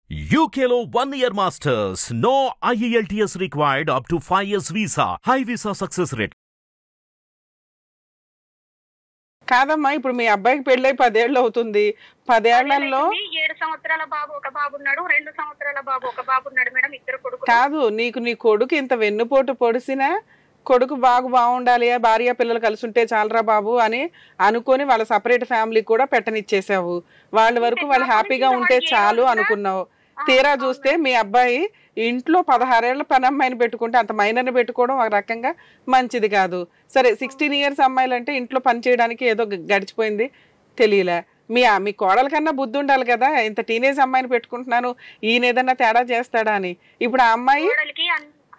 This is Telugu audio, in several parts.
UKలో 1 year masters. No IELTS required up to 5 years visa. High visa success rate. కాదమ్మా ఇప్పుడు మీ అబ్బాయికి పెళ్ళై 10 ఏళ్ళు అవుతుంది. 10 ఏళ్లలో 7 సంవత్సరాల బాబు ఒక బాబు ఉన్నాడు, 2 సంవత్సరాల బాబు ఒక బాబు ఉన్నాడు మేడం, ఇద్దరు కొడుకులు. కాదు నీ కొడుకు ఇంత వెన్నుపోటు పొడిసినా కొడుకు బాగుండాలి, భార్య పిల్లలు కలిసి ఉంటే చాలరా బాబు అని అనుకొని వాళ్ళ సపరేట్ ఫ్యామిలీ కూడా పెట్టనిచ్చేసావు. వాళ్ళ వరకు వాళ్ళు హ్యాపీగా ఉంటే చాలు అనుకున్నావు. తీరా చూస్తే మీ అబ్బాయి ఇంట్లో 16 ఏళ్ల పనమ్మాయిని పెట్టుకుంటే అంత మైనర్ని పెట్టుకోవడం ఒక రకంగా మంచిది కాదు. సరే 16 years అమ్మాయిలు అంటే ఇంట్లో పని చేయడానికి ఏదో గడిచిపోయింది తెలియలే. మీ కోడల కన్నా బుద్ధి ఉండాలి కదా, ఇంత టీనేజ్ అమ్మాయిని పెట్టుకుంటున్నాను ఈయన ఏదన్నా తేడా చేస్తాడా అని. ఇప్పుడు ఆ అమ్మాయి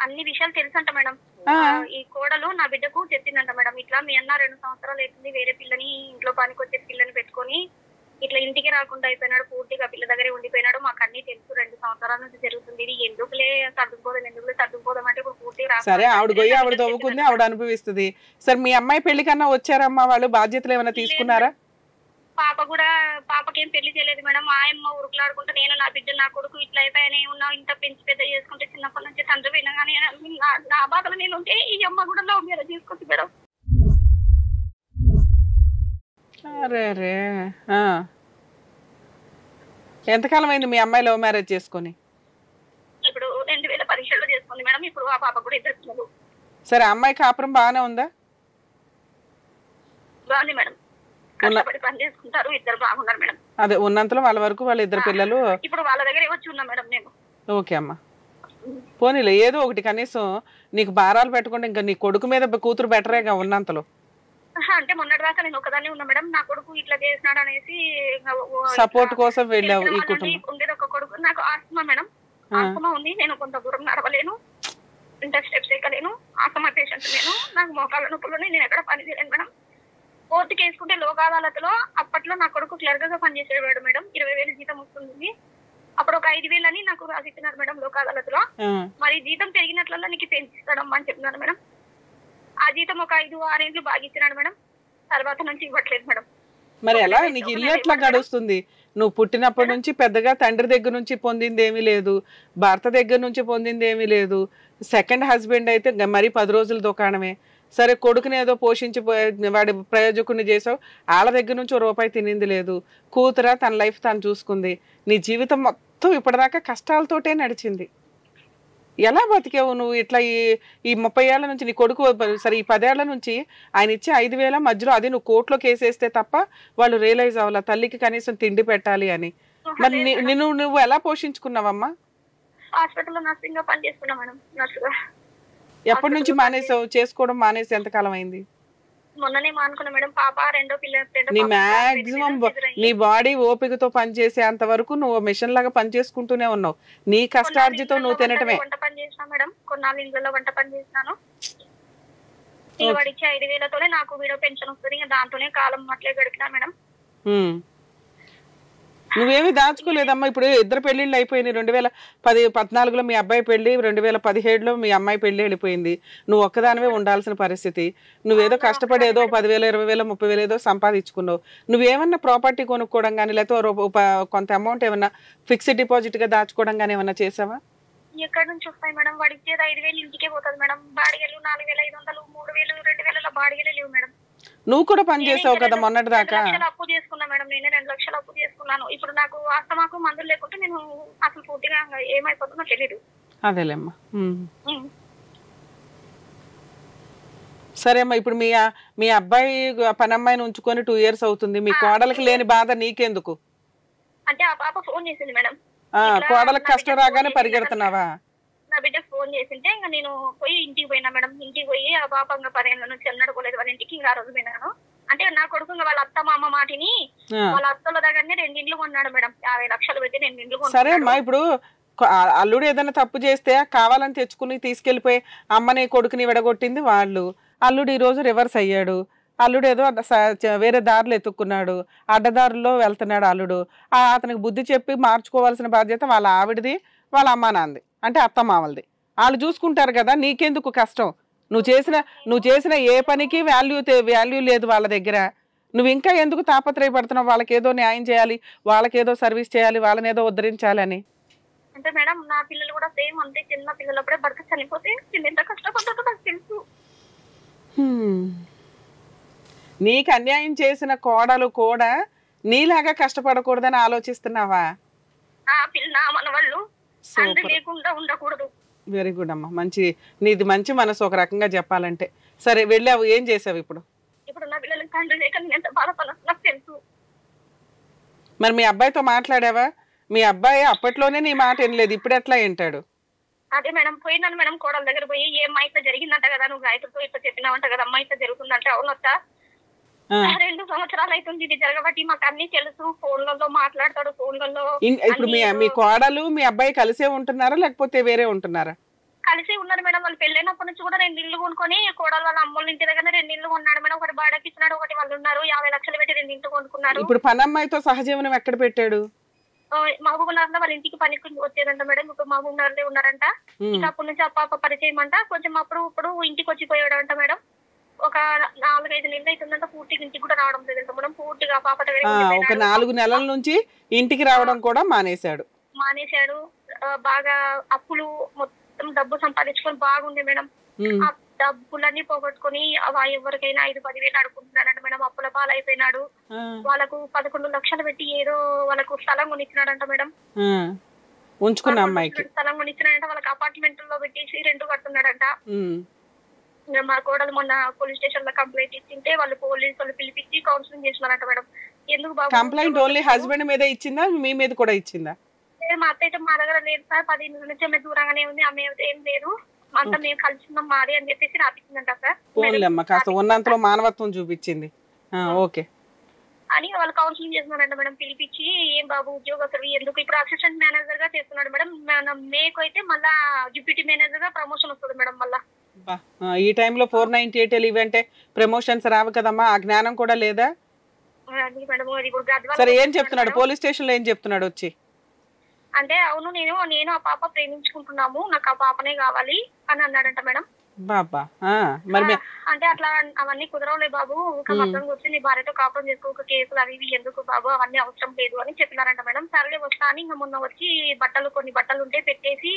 అన్ని విషయాలు తెలుసంట మేడం. ఈ కోడలు నా బిడ్డకు చెప్పిందంట మేడం, ఇట్లా మీ అన్న 2 సంవత్సరాలు అవుతుంది వేరే పిల్లని ఇంట్లో పనికి వచ్చే పిల్లని పెట్టుకొని ఇట్లా ఇంటికి రాకుండా అయిపోయినాడు, పూర్తిగా పిల్ల దగ్గరే ఉండిపోయినాడు, మాకు అన్ని తెలుసు, 2 సంవత్సరాల నుంచి జరుగుతుంది, ఇది ఎందుకులే సర్దుకుపోదాం అంటే ఇప్పుడు పూర్తిగా సరే ఆవిడ పోయి ఆవిడ తవ్వుకుంది, ఆవిడ అనుభవిస్తుంది. సరే మీ అమ్మాయి పెళ్లి కన్నా వచ్చారమ్మా వాళ్ళు, బాధ్యతలు ఏమైనా తీసుకున్నారా? పాపకేం పెళ్లి చేయలేదు మేడం. ఆయమ్మ ఉరుకులాడుకుంటే నేను నా బిడ్డ నా కొడుకు ఇట్లా అయిపోయానే ఉన్నా, ఇంత పెంచి పెద్ద చేసుకుంటే చిన్నప్పటి నుంచి తండ్రి పోయినా కానీ నా బాధలు నేను ఉంటే ఈ అమ్మ కూడా లవ్ మ్యారేజ్ చేసుకుంది మేడం. అరే ఎంతకాలం అయింది మీ అమ్మాయి లవ్ మ్యారేజ్ చేసుకుని? ఇప్పుడు 2017లో చేసుకుంది మేడం. ఇప్పుడు ఆ పాప కూడా 2 పిల్లలు. సరే అమ్మాయి కాపురం బాగానే ఉందా? బాగుంది మేడం, కష్టపడి పని చేసుకుంటారు, ఇద్దరు బాగున్నారు మేడం. అదే ఉన్నంతలో వాళ్ళ వరకు వాళ్ళ 2 పిల్లలు. ఇప్పుడు వాళ్ళ దగ్గర వచ్చి ఉన్నా మేడం నేను. ఓకే అమ్మా, పోనీలే ఏదో ఒకటి కనీసం నీకు భారాలు పెట్టకుండా ఇంకా నీ కొడుకు మీద కూతురు బెటరేగా ఉన్నంతలో. అంటే మొన్నటి దాకా నేను ఒకదాన్ని ఉన్నా మేడం, నా కొడుకు ఇట్లా చేసినాడు అనేసి సపోర్ట్ కోసం వెళ్ళావు. ఈ కుటుంబం ఉండేది ఒక కొడుకు, నాకు ఆస్తమా మేడం, ఆస్తమా ఉంది, నేను కొంత దూరం నడవలేను, ఇంత స్టెప్స్ ఎక్కలేను, ఆస్తమా పేషెంట్ నేను, నాకు మోకాళ్ళ నొప్పులని నేను ఎక్కడ పని చేయలేను మేడం. కోర్టుకి వేసుకుంటే లోక్ అదాలత్లో అప్పట్లో నా కొడుకు క్లర్క్ గా పనిచేసేవాడు మేడం, 20,000 జీతం వస్తుంది. అప్పుడు ఒక 5,000 అని నాకు రాసిస్తున్నారు మేడం లోక్ అదాలత్లో. మరి జీతం పెరిగినట్లల్లా నీకు పెంచిస్తాడమ్మా అని చెప్తున్నారు మేడం. ఆ జీతం ఒక 5-6 ఏళ్ళు బాగా ఇచ్చినాడు మేడం, తర్వాత నుంచి ఇవ్వట్లేదు మేడం. మరి ఎలా నీకు ఇల్లు ఎట్లా గడుస్తుంది? నువ్వు పుట్టినప్పటి నుంచి పెద్దగా తండ్రి దగ్గర నుంచి పొందింది ఏమీ లేదు, భర్త దగ్గర నుంచి పొందింది ఏమీ లేదు. సెకండ్ హస్బెండ్ అయితే మరీ 10 రోజుల దుకాణమే. సరే కొడుకుని ఏదో పోషించి వాడి ప్రయోజకుని చేసావు, వాళ్ళ దగ్గర నుంచి రూపాయి తినింది లేదు. కూతుర తన లైఫ్ తను చూసుకుంది. నీ జీవితం మొత్తం ఇప్పటిదాకా కష్టాలతోటే నడిచింది. ఎలా బతికావు నువ్వు ఇట్లా? ఈ 30 ఏళ్ల నుంచి నీ కొడుకు, సరే ఈ 10 ఏళ్ల నుంచి ఆయన ఇచ్చే 5,000 మధ్యలో అది నువ్వు కోర్టులో కేసేస్తే తప్ప వాళ్ళు రియలైజ్ అవ్వాల తల్లికి కనీసం తిండి పెట్టాలి అని. మరి నువ్వు ఎలా పోషించుకున్నావమ్మా? హాస్పిటల్లో నర్సింగ్ గా పని చేసుకున్నా మేడం, నర్సుగా. ఎప్పటి నుంచి మానేసావు? చేసుకోవడం మానేసి ఎంతకాలం అయింది? మొన్ననే మానుకున్నా మేడం. పాప 2వ పిల్ల. నీ మాక్సిమం నీ బాడీ ఓపికతో పనిచేసే అంత వరకు నువ్వు మిషన్ లాగా పని చేసుకుంటూనే ఉన్నావు. నీ కష్టార్జితం నువ్వు తినటమే. వంట పని చేసినా మేడం, కొన్నాళ్ళు ఇంట్లో వంట పని చేసినాను. వాడిచ్చే 5,000తోనే నాకు వీడియో పెన్షన్ వస్తుంది, దాంతోనే కాలం అట్లే గడిపినా మేడం. నువ్వేమి దాచుకోలేదమ్మా. ఇప్పుడు 2 పెళ్లిళ్ళు అయిపోయినాయి. 2014లో మీ అబ్బాయి పెళ్లి, 2017లో మీ అమ్మాయి పెళ్లి వెళ్ళిపోయింది. నువ్వు ఒక్కదానివే ఉండాల్సిన పరిస్థితి. నువ్వేదో కష్టపడి ఏదో 10,000, 20,000, 30,000 ఏదో సంపాదించుకున్నావు. నువ్వేమన్నా ప్రాపర్టీ కొనుక్కోవడం కానీ లేకపోతే కొంత అమౌంట్ ఏమన్నా ఫిక్స్డ్ డిపాజిట్ గా దాచుకోవడం కానీ ఏమన్నా చేసావా? ఎక్కడి నుంచి వస్తాయి మేడం? వాడి ఇచ్చేది 5,000 ఇంటికే పోతుంది మేడం. బాడిగలు 4,500, 3,000, 2,000 బాడిగలే లేవు మేడం. నువ్వు కూడా పని చేసావు కదా మొన్నటి దాకా. 2 లక్షలు అప్పు చేసుకున్నా మేడం, నేనే 2 లక్షలు అప్పు చేసుకున్నాను. ఇప్పుడు నాకు ఆస్తమాకు మందులు లేకుంటే నేను అసలు పూర్తిగా ఏమైపోతుందో తెలియదు. అదేలేమ్మా. సరే అమ్మా, ఇప్పుడు మీ అబ్బాయి పనమ్మాయిని ఉంచుకొని 2 years అవుతుంది. మీ కోడలకి లేని బాధ నీకెందుకు? అంటే ఆ పాప ఫోన్ చేసింది మేడం, కోడలకు కష్టం రాగానే పరిగెడుతున్నావా? నా బిడ్డకు ఫోన్ చేసింటే ఇంకా నేను పోయి ఇంటికి పోయినా మేడం. ఇంటికి పోయి ఆ పాప ఇంకా 10 ఏళ్ళ నుంచి అన్నడుకోలేదు వాళ్ళ ఇంటికి. ఇంకా ఆ రోజు పోయినాను. అంటే నా కొడుకు వాళ్ళ అత్త మామ మాటిని వాళ్ళ అత్తల దగ్గరనే 2 ఇండ్లు కొన్నాడు మేడం. 50 లక్షలు పెట్టి 2 ఇండ్లు కొన్నాడు. సరే అమ్మా, ఇప్పుడు అల్లుడు ఏదైనా తప్పు చేస్తే కావాలని తెచ్చుకుని తీసుకెళ్లిపోయి అమ్మని కొడుకుని విడగొట్టింది వాళ్ళు. అల్లుడు ఈ రోజు రివర్స్ అయ్యాడు. అల్లుడు ఏదో వేరే దారులు ఎత్తుక్కున్నాడు, అడ్డదారుల్లో వెళ్తున్నాడు అల్లుడు. అతనికి బుద్ధి చెప్పి మార్చుకోవాల్సిన బాధ్యత వాళ్ళ ఆవిడది, వాళ్ళ అమ్మ నాన్నది, అంటే అత్త మామలది. వాళ్ళు చూసుకుంటారు కదా, నీకెందుకు కష్టం? నువ్వు చేసిన ఏ పనికి వాల్యూ లేదు వాళ్ళ దగ్గర. నువ్వు ఇంకా ఎందుకు తాపత్రయపడుతున్నావు? వాళ్ళకేదో న్యాయం చేయాలి, వాళ్ళకేదో సర్వీస్ చేయాలి, వాళ్ళనేదో ఉద్ధరించాలని. అంటే మేడం నా పిల్లలు కూడా సేమ్ అంతే, చిన్న పిల్లలప్పుడే భర్త చనిపోతే నేను ఎంత కష్టపడ్డానో నాకు తెలుసు. నీకు అన్యాయం చేసిన కోడలు కూడా నీలాగా కష్టపడకూడదని ఆలోచిస్తున్నావా? ఆ పిల్ల నా మనవాళ్ళు తండ్రి లేకుండా ఉండకూడదు. వెరీ గుడ్ అమ్మా, నీది మంచి మనసు ఒక రకంగా చెప్పాలంటే. సరే వెళ్ళావు, ఏం చేసావు ఇప్పుడు? ఇప్పుడు నా పిల్లలకి తండ్రి లేక నేను ఎంత బాధపడను నాకు తెలుసు. మరి మీ అబ్బాయితో మాట్లాడావా? మీ అబ్బాయి అప్పట్లోనే నీ మాట వినలేదు, ఇప్పుడు ఎట్లా వింటాడు? అదే మేడం పోయినాను మేడం కోడల దగ్గర పోయి, ఏమ్మా ఇట్లా జరిగిందంట కదా, నువ్వు గాయత్రితో ఇట్లా చెప్పినావంట కదా అమ్మా ఇట్లా జరుగుతుందంటే. అవునొచ్చా 2 సంవత్సరాలు అవుతుంది ఇది జరగబట్టి, మాకు అన్ని తెలుసు, ఫోన్లలో మాట్లాడతాడు ఫోన్లలో. ఇప్పుడు మీ కోడలు మీ అబ్బాయి కలిసే ఉంటున్నారా లేకపోతే వేరే ఉంటున్నారా? కలిసి ఉన్నారు మేడం. వాళ్ళు పెళ్ళైనప్పటి నుంచి కూడా 2 ఇళ్ళు కొనుక్కొని కోడలు వాళ్ళ అమ్మోళ్ళ ఇంటి దగ్గర 2 ఇళ్ళు కొన్నాడు మేడం. ఒకటి బాడకి ఇచ్చినాడు, ఒకటి వాళ్ళు ఉన్నారు 50 లక్షలు పెట్టి 2 ఇంటి కొనుక్కున్నారు. ఇప్పుడు పనమ్మాయితో సహజీవనం ఎక్కడ పెట్టాడు? మహబూబ్నగర్ లో వాళ్ళ ఇంటికి పనికి వచ్చేదంట మేడం. ఇప్పుడు మహబూబ్నగర్ లో ఉన్నారంట. ఇక అప్పటి నుంచి ఆ పాప పరిచయం అంట. కొంచెం ఇప్పుడు ఇంటికి వచ్చిపోయాడు అంట మేడం. ఒక 4-5 నెలలు అవుతుందంట పూర్తిగా ఇంటికి కూడా రావడం లేదంట మేడం. పూర్తిగా పాప ఒక 4 నెలల నుంచి ఇంటికి రావడం కూడా మానేశాడు. బాగా అప్పులు మొత్తం డబ్బు సంపాదించుకొని బాగుంది మేడం. ఆ డబ్బులన్నీ పోగొట్టుకుని ఎవరికైనా 5-10 వేలు అడుకుంటున్నాడంట మేడం. అప్పుల పాలైపోయినాడు. వాళ్ళకు 11 లక్షలు పెట్టి ఏదో వాళ్ళకు స్థలం కొనిచ్చినాడంట మేడం. ఉంచుకున్న అమ్మాయికి స్థలం కొనిచ్చినాడంట. వాళ్ళకి అపార్ట్మెంట్ లో పెట్టేసి రెంట్ కడుతున్నాడంట. మా కోడలు మొన్న పోలీస్ స్టేషన్ లో కంప్లైంట్ ఇచ్చింటే వాళ్ళు పోలీసులు పిలిపించి కౌన్సిలింగ్ చేస్తున్నారంట మేడం. ఎందుకు బాబు కంప్లైంట్ ఓన్లీ హస్బెండ్ మీద ఇచ్చిందా, మీ మీద కూడా ఇచ్చిందా? మా అత్త అయితే మా దగ్గర లేదు సార్, 10 ఇంటి నుంచి ఆమె దూరంగానే ఉంది, ఆమె ఏం లేదు, అంతా మేము కలిసి ఉన్నాం మాది అని చెప్పేసి రాపించిందంట సార్. పోన్లేమ్మా, కాస్త ఉన్నంతలో మానవత్వం చూపించింది. ఓకే అని వాళ్ళు కౌన్సిలింగ్ చేస్తున్నారంట మేడం. పిలిపించి ఏం బాబు ఉద్యోగస్తులు ఎందుకు, ఇప్పుడు అసిస్టెంట్ మేనేజర్ గా చేస్తున్నాడు మేడం. మేకు అయితే మళ్ళా డిప్యూటీ మేనేజర్ గా ప్రమోషన్ వస్తుంది మేడం. మళ్ళా ఈ టైంలో 498 లీవ్ అంటే ప్రమోషన్స్ రావు కదమ్మా, ఆ జ్ఞానం కూడా లేదా? సరే ఏం చెప్తున్నాడు పోలీస్ స్టేషన్ లో, ఏం చెప్తున్నాడు వచ్చి? అంటే అవును నేను ఆ పాప ప్రేమించుకుంటున్నాము, నాకు ఆ పాపనే కావాలి అని అన్నాడంట మేడం. బాబా మరి అంటే అట్లా అవన్నీ కుదరవులే బాబు, ఒక మొత్తం వచ్చి నీ భార్యతో కాపురం చేసుకో, ఒక కేసులు అవి ఇవి ఎందుకు బాబు, అవన్నీ అవసరం లేదు అని చెప్పినారంట మేడం. సర్లే వస్తా అని ఇంకా మొన్న వచ్చి కొన్ని బట్టలు ఉంటే పెట్టేసి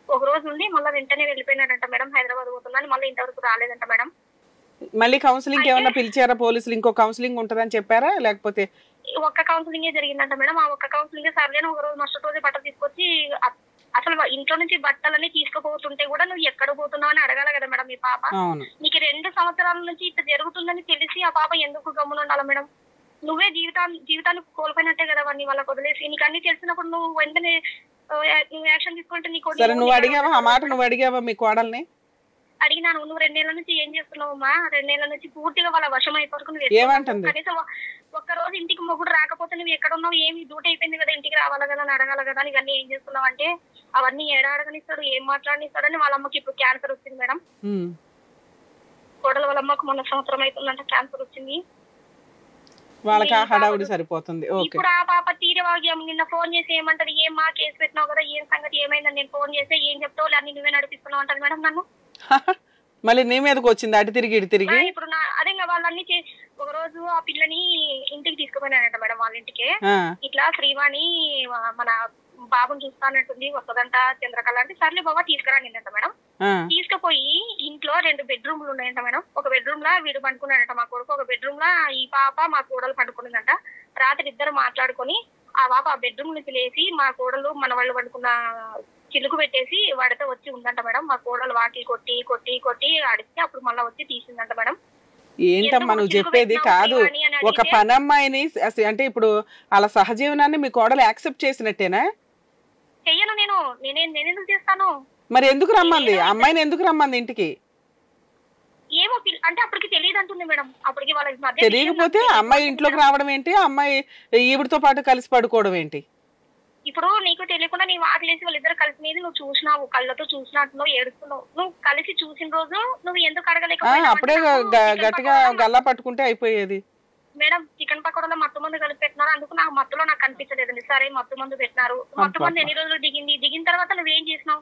ఒక రోజు నుండి మళ్ళీ వెంటనే వెళ్ళిపోయినాడంట మేడం. హైదరాబాద్ పోతుందని మళ్ళీ ఇంతవరకు రాలేదంట మేడం. మళ్ళీ కౌన్సిలింగ్ ఏమన్నా పిలిచారా పోలీసులు? ఇంకో కౌన్సిలింగ్ ఉంటదని చెప్పారా లేకపోతే? ఒక్క కౌన్సిలింగ్ జరిగిందంట మేడం. ఆ ఒక్క కౌన్సిలింగ్ సర్లేని ఒక రోజు మరుసటి రోజు బట్టలు తీసుకొచ్చి, అసలు ఇంట్లో నుంచి బట్టలన్నీ తీసుకుపోతుంటే కూడా నువ్వు ఎక్కడ పోతున్నావు అని అడగాల కదా మేడం. మీ పాప నీకు 2 సంవత్సరాల నుంచి ఇట్లా జరుగుతుందని తెలిసి ఆ పాప ఎందుకు గమ్మున ఉండాలి మేడం? నువ్వే జీవితాన్ని కోల్పోయినట్టే కదా వాడిని వాళ్ళకి వదిలేసి. నీకు అన్ని తెలిసినప్పుడు నువ్వు వెంటనే నువ్వు యాక్షన్ తీసుకుంటే నీకు. నువ్వు అడిగావా ఆ మాట? నువ్వు అడిగావా మీ కోడల్ని? అడిగినాను. నువ్వు 2 నెలల నుంచి ఏం చేస్తున్నావమ్మా? 2 నెలల నుంచి పూర్తిగా వాళ్ళ వశం అయిపోతుకు కనీసం ఒక్కరోజు ఇంటికి మొగుడు రాకపోతే నువ్వు ఎక్కడ ఉన్నావు, ఏమి డ్యూటీ అయిపోయింది కదా, ఇంటికి రావాలి కదా అని అడగాల కదా. ఇవన్నీ ఏం చేస్తున్నావు అంటే అవన్నీ ఏడాడగనిస్తాడు, ఏం మాట్లాడనిస్తాడని వాళ్ళ అమ్మకి ఇప్పుడు క్యాన్సర్ వచ్చింది మేడం. కోడల వాళ్ళ అమ్మకు మొన్న సంవత్సరం అవుతుందంటే క్యాన్సర్ వచ్చింది. వాళ్ళకి హడావుడి సరిపోతుంది. ఇప్పుడు ఆ పాప తీరవాగ్యం నిన్న ఫోన్ చేసి ఏమంటది, ఏం మా కేసు పెట్టినావు కదా, ఏం సంగతి ఏమైందని నేను ఫోన్ చేస్తే ఏం చెప్తావు, అన్ని నువ్వే నడిపిస్తున్నావు అంటది మేడం నన్ను. మళ్ళీ నీ మీదకి వచ్చింది అటు తిరిగి ఇటు తిరిగి. ఇప్పుడు అదే వాళ్ళన్ని ఒక రోజు ఆ పిల్లని ఇంటికి తీసుకుపోయినానంట మేడం. వాళ్ళ ఇంటికి ఇట్లా శ్రీవాణి మన బాబుని చూస్తానంటుంది, వస్తుందంట చంద్రకళ అంటే సర్లే బాబా తీసుకురానిందంట మేడం. తీసుకుపోయి ఇంట్లో 2 బెడ్రూమ్లు ఉన్నాయంట మేడం. ఒక బెడ్రూమ్ లా వీడు పండుకున్నాడంట మా కొడుకు, ఒక బెడ్రూమ్ లా ఈ పాప మా కోడలు పండుకునిందంట. రాత్రి ఇద్దరు మాట్లాడుకొని ఆ పాప ఆ బెడ్రూమ్ నుంచి లేచి మా కోడలు మన వాళ్ళు పండుకున్న చిలుకు పెట్టేసి వాడితో వచ్చి ఉందంట మేడం. మా కోడలు వాకి కొట్టి కొట్టి కొట్టి అడిగితే అప్పుడు మళ్ళీ వచ్చి తీసిందంట మేడం. ఏంటమ్మా నువ్వు చెప్పేది? కాదు, ఒక పనమ్మాయిని అంటే ఇప్పుడు అలా సహజీవనాన్ని మీ కోడలు యాక్సెప్ట్ చేసినట్టేనా? చెయ్యను నేనెందుకు చేస్తాను? మరి ఎందుకు రమ్మంది అమ్మాయిని? ఎందుకు రమ్మంది ఇంటికి? ఏమో అంటే అప్పటికి తెలియదు అంటుంది మేడం. అప్పటికి వాళ్ళకి మధ్య తెలియకపోతే అమ్మాయి ఇంట్లోకి రావడం ఏంటి, అమ్మాయి ఈవిడితో పాటు కలిసి పడుకోవడం ఏంటి? ఇప్పుడు నీకు తెలియకుండా నీ వాకిలేసి వాళ్ళిద్దరు కలిసినది నువ్వు చూసినావు, కళ్ళతో చూసినట్టు ఏడుస్తున్నావు. నువ్వు కలిసి చూసిన రోజు నువ్వు ఎందుకు అడగలేకపోయావు? అప్పుడే గట్టిగా గల్లా పట్టుకుంటే అయిపోయేది మేడం. చికెన్ పకోడాలో మత్తు మందు కలిపి పెట్టినారు, అందుకు నాకు మత్తులో నాకు కనిపించలేదండి. సరే మత్తు మందు పెట్టినారు, మత్తు మందు ఎన్ని రోజులు దిగిన తర్వాత నువ్వేం చేసినావు?